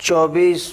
24,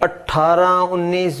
18, 19,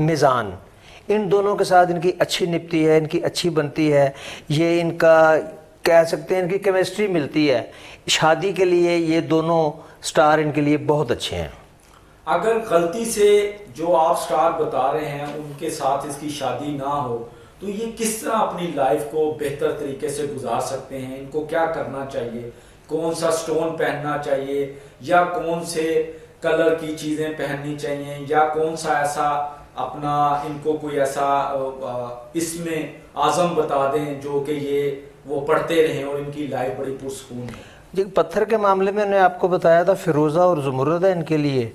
میزان، ان دونوں کے ساتھ ان کی اچھی نپتی ہے، ان کی اچھی بنتی ہے، یہ ان کا کہہ سکتے ہیں ان کی کیمسٹری ملتی ہے، شادی کے لیے یہ دونوں سٹار ان کے لیے بہت اچھے ہیں۔ اگر غلطی سے جو آپ سٹار بتا رہے ہیں ان کے ساتھ اس کی شادی نہ ہو تو یہ کس طرح اپنی لائف کو بہتر طریقے سے گزار سکتے ہیں؟ ان کو کیا کرنا چاہیے؟ کون سا سٹون پہننا چاہیے، یا کون سے کلر کی چیزیں پہننی چاہیے، یا کون سا ایسا اپنا ان کو کوئی ایسا اس میں اعظم بتا دیں جو کہ یہ وہ پڑھتے رہیں اور ان کی لائف بڑی پرسکون ہے؟ جی پتھر کے معاملے میں نے آپ کو بتایا تھا فیروزہ اور زمرد ہے ان کے لیے،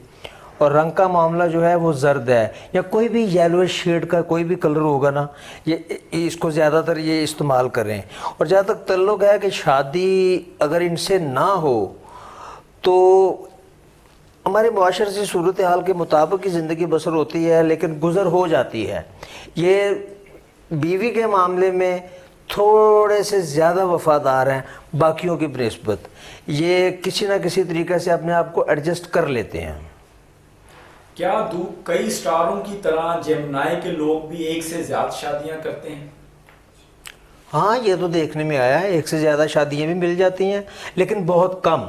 اور رنگ کا معاملہ جو ہے وہ زرد ہے، یا کوئی بھی یلو شیڈ کا کوئی بھی کلر ہوگا نا، یہ اس کو زیادہ تر یہ استعمال کریں۔ اور جہاں تک تعلق ہے کہ شادی اگر ان سے نہ ہو تو ہمارے معاشرے سے صورتحال کے مطابق ہی زندگی بسر ہوتی ہے، لیکن گزر ہو جاتی ہے۔ یہ بیوی کے معاملے میں تھوڑے سے زیادہ وفادار ہیں باقیوں کی بنسبت، یہ کسی نہ کسی طریقے سے اپنے آپ کو ایڈجسٹ کر لیتے ہیں۔ کیا کئی سٹاروں کی طرح جیمنائی کے لوگ بھی ایک سے زیادہ شادیاں کرتے ہیں؟ ہاں یہ تو دیکھنے میں آیا ہے، ایک سے زیادہ شادیاں بھی مل جاتی ہیں لیکن بہت کم۔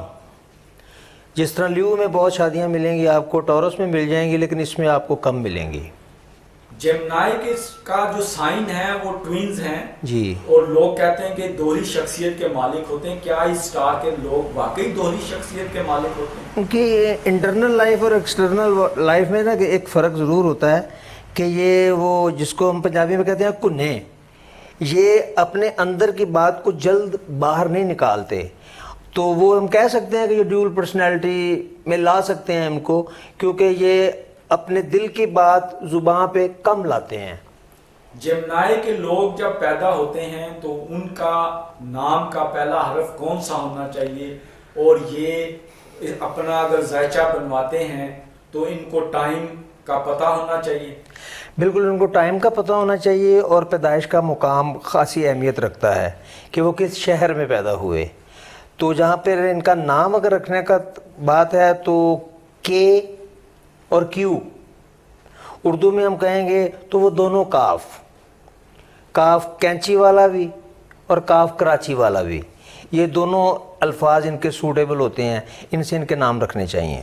جس طرح لیو میں بہت شادیاں ملیں گی آپ کو، ٹورس میں مل جائیں گی، لیکن اس میں آپ کو کم ملیں گی۔ جیمنائی کا جو سائن ہے وہ ٹوینز ہیں جی، اور لوگ کہتے ہیں کہ دوہری شخصیت کے مالک ہوتے ہیں۔ کیا اس سٹار کے لوگ واقعی دوہری شخصیت کے مالک ہوتے ہیں؟ ان کی انٹرنل لائف اور ایکسٹرنل لائف میں نا کہ ایک فرق ضرور ہوتا ہے کہ یہ وہ جس کو ہم پنجابی میں کہتے ہیں کنے، یہ اپنے اندر کی بات کو جلد باہر نہیں نکالتے، تو وہ ہم کہہ سکتے ہیں کہ یہ ڈیول پرسنالٹی میں لا سکتے ہیں ان کو، کیونکہ یہ اپنے دل کی بات زبان پہ کم لاتے ہیں۔ جیمنائی کے لوگ جب پیدا ہوتے ہیں تو ان کا نام کا پہلا حرف کون سا ہونا چاہیے، اور یہ اپنا اگر ذائچہ بنواتے ہیں تو ان کو ٹائم کا پتہ ہونا چاہیے؟ بالکل، ان کو ٹائم کا پتہ ہونا چاہیے، اور پیدائش کا مقام خاصی اہمیت رکھتا ہے کہ وہ کس شہر میں پیدا ہوئے۔ تو جہاں پہ ان کا نام اگر رکھنے کا بات ہے تو کے اور کیو، اردو میں ہم کہیں گے تو وہ دونوں کاف کینچی والا بھی اور کاف کراچی والا بھی، یہ دونوں الفاظ ان کے سوٹیبل ہوتے ہیں، ان سے ان کے نام رکھنے چاہیے۔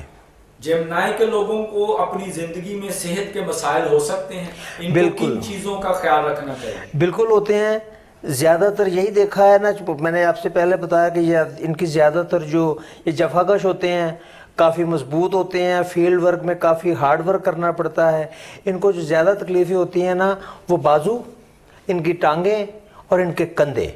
جیمنائی کے لوگوں کو اپنی زندگی میں صحت کے مسائل ہو سکتے ہیں، ان کو کن چیزوں کا خیال رکھنا چاہیے؟ بالکل ہوتے ہیں، زیادہ تر یہی دیکھا ہے نا، میں نے آپ سے پہلے بتایا کہ ان کی زیادہ تر جو یہ جفاکش ہوتے ہیں، کافی مضبوط ہوتے ہیں، فیلڈ ورک میں کافی ہارڈ ورک کرنا پڑتا ہے، ان کو جو زیادہ تکلیفیں ہوتی ہیں نا وہ بازو، ان کی ٹانگیں اور ان کے کندھے،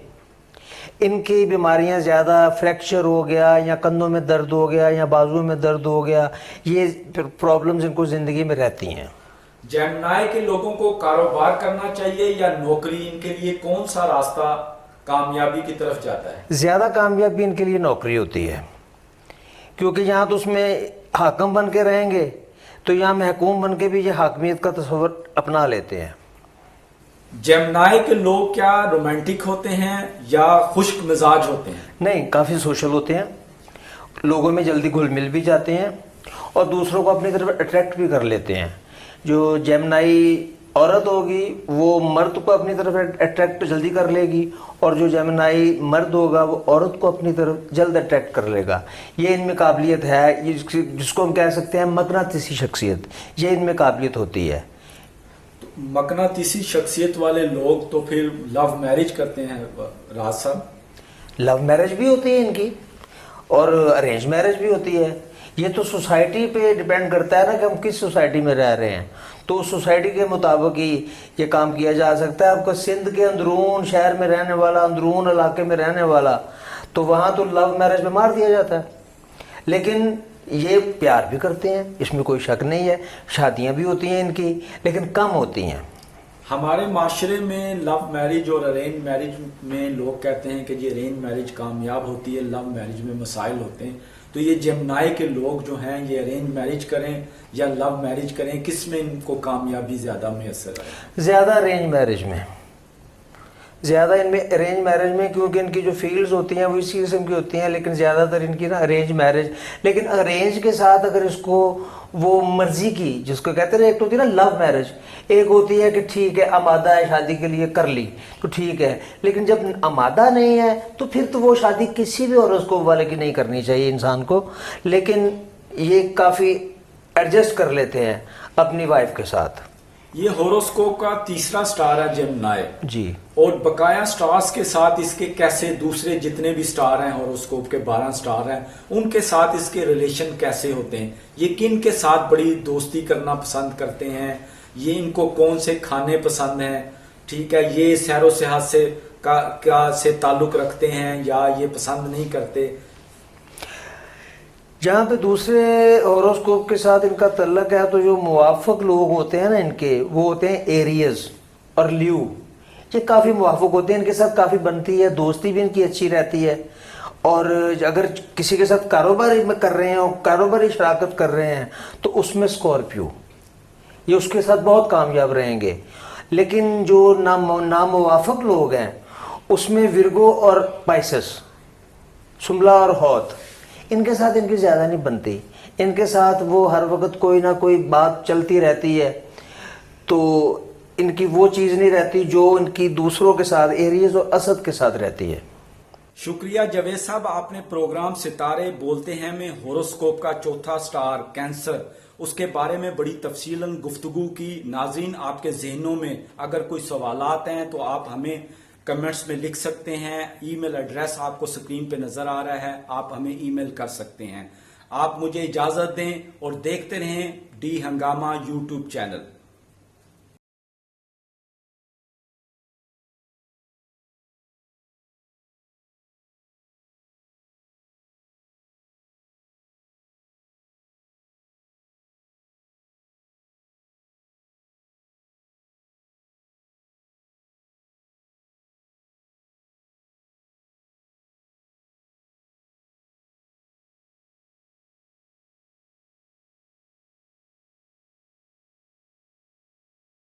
ان کی بیماریاں زیادہ، فریکچر ہو گیا یا کندھوں میں درد ہو گیا یا بازو میں درد ہو گیا، یہ پرابلمز ان کو زندگی میں رہتی ہیں۔ جیمنائی کے لوگوں کو کاروبار کرنا چاہیے یا نوکری؟ ان کے لیے کون سا راستہ کامیابی کی طرف جاتا ہے؟ زیادہ کامیابی ان کے لیے نوکری ہوتی ہے، کیونکہ یہاں تو اس میں حاکم بن کے رہیں گے، تو یہاں محکوم بن کے بھی یہ حاکمیت کا تصور اپنا لیتے ہیں۔ جیمنائی کے لوگ کیا رومانٹک ہوتے ہیں یا خشک مزاج ہوتے ہیں؟ نہیں، کافی سوشل ہوتے ہیں، لوگوں میں جلدی گھل مل بھی جاتے ہیں اور دوسروں کو اپنی طرف اٹریکٹ بھی کر لیتے ہیں۔ جو جیمنائی عورت ہوگی وہ مرد کو اپنی طرف اٹریکٹ جلدی کر لے گی، اور جو جیمنائی مرد ہوگا وہ عورت کو اپنی طرف جلد اٹریکٹ کر لے گا۔ یہ ان میں قابلیت ہے، یہ جس کو ہم کہہ سکتے ہیں مقناطیسی شخصیت، یہ ان میں قابلیت ہوتی ہے۔ مقناطیسی شخصیت والے لوگ تو پھر لو میرج کرتے ہیں راز صاحب؟ لو میرج بھی ہوتی ہے ان کی اور ارینج میرج بھی ہوتی ہے، یہ تو سوسائٹی پہ ڈیپینڈ کرتا ہے نا کہ ہم کس سوسائٹی میں رہ رہے ہیں، تو اس سوسائٹی کے مطابق ہی یہ کام کیا جا سکتا ہے۔ آپ کا سندھ کے اندرون شہر میں رہنے والا، اندرون علاقے میں رہنے والا، تو وہاں تو لو میرج میں مار دیا جاتا ہے، لیکن یہ پیار بھی کرتے ہیں، اس میں کوئی شک نہیں ہے، شادیاں بھی ہوتی ہیں ان کی، لیکن کم ہوتی ہیں۔ ہمارے معاشرے میں لو میرج اور ارینج میرج میں لوگ کہتے ہیں کہ یہ ارینج میرج کامیاب ہوتی ہے، لو میرج میں مسائل ہوتے ہیں، تو یہ جیمنائی کے لوگ جو ہیں یہ ارینج میرج کریں یا لو میرج کریں، کس میں ان کو کامیابی زیادہ میسر ہے؟ زیادہ ارینج میرج میں، زیادہ ان میں ارینج میرج میں، کیونکہ ان کی جو فیلڈز ہوتی ہیں وہ اسی قسم کی ہوتی ہیں، لیکن زیادہ تر ان کی نا ارینج میرج. لیکن ارینج کے ساتھ اگر اس کو وہ مرضی کی، جس کو کہتے ہیں ایک تو ہوتی ہے نا لو میرج، ایک ہوتی ہے کہ ٹھیک ہے آمادہ ہے شادی کے لیے کر لی تو ٹھیک ہے، لیکن جب آمادہ نہیں ہے تو پھر تو وہ شادی کسی بھی ہاروسکوپ والے کی نہیں کرنی چاہیے انسان کو. لیکن یہ کافی ایڈجسٹ کر لیتے ہیں اپنی وائف کے ساتھ. یہ ہوروسکوپ کا تیسرا سٹار ہے جیمنائی جی. اور بقایا سٹارز کے ساتھ اس کے کیسے دوسرے جتنے بھی سٹار ہیں ہوروسکوپ کے 12 سٹار ہیں ان کے ساتھ اس کے ریلیشن کیسے ہوتے ہیں، یہ کن کے ساتھ بڑی دوستی کرنا پسند کرتے ہیں، یہ ان کو کون سے کھانے پسند ہیں، ٹھیک ہے، یہ سیر و سیاحت سے تعلق رکھتے ہیں یا یہ پسند نہیں کرتے. جہاں پہ دوسرے ہوروسکوپ کے ساتھ ان کا تعلق ہے تو جو موافق لوگ ہوتے ہیں نا ان کے، وہ ہوتے ہیں ایریز اور لیو. یہ کافی موافق ہوتے ہیں، ان کے ساتھ کافی بنتی ہے، دوستی بھی ان کی اچھی رہتی ہے. اور اگر کسی کے ساتھ کاروبار میں کر رہے ہیں اور کاروباری شراکت کر رہے ہیں تو اس میں اسکارپیو یہ اس کے ساتھ بہت کامیاب رہیں گے. لیکن جو ناموافق لوگ ہیں اس میں ورگو اور پائسس، شملہ اور ہوت، ان کے ساتھ ان کی زیادہ نہیں بنتی. ان کے ساتھ وہ ہر وقت کوئی نہ کوئی بات چلتی رہتی ہے، تو ان کی وہ چیز نہیں رہتی جو ان کی دوسروں کے ساتھ ایریز اور اسد کے ساتھ رہتی ہے. شکریہ جاوید صاحب، آپ نے پروگرام ستارے بولتے ہیں میں ہوروسکوپ کا چوتھا سٹار کینسر اس کے بارے میں بڑی تفصیلاً گفتگو کی. ناظرین، آپ کے ذہنوں میں اگر کوئی سوالات ہیں تو آپ ہمیں کمنٹس میں لکھ سکتے ہیں. ای میل ایڈریس آپ کو سکرین پہ نظر آ رہا ہے، آپ ہمیں ای میل کر سکتے ہیں. آپ مجھے اجازت دیں اور دیکھتے رہیں ڈی ہنگامہ یوٹیوب چینل.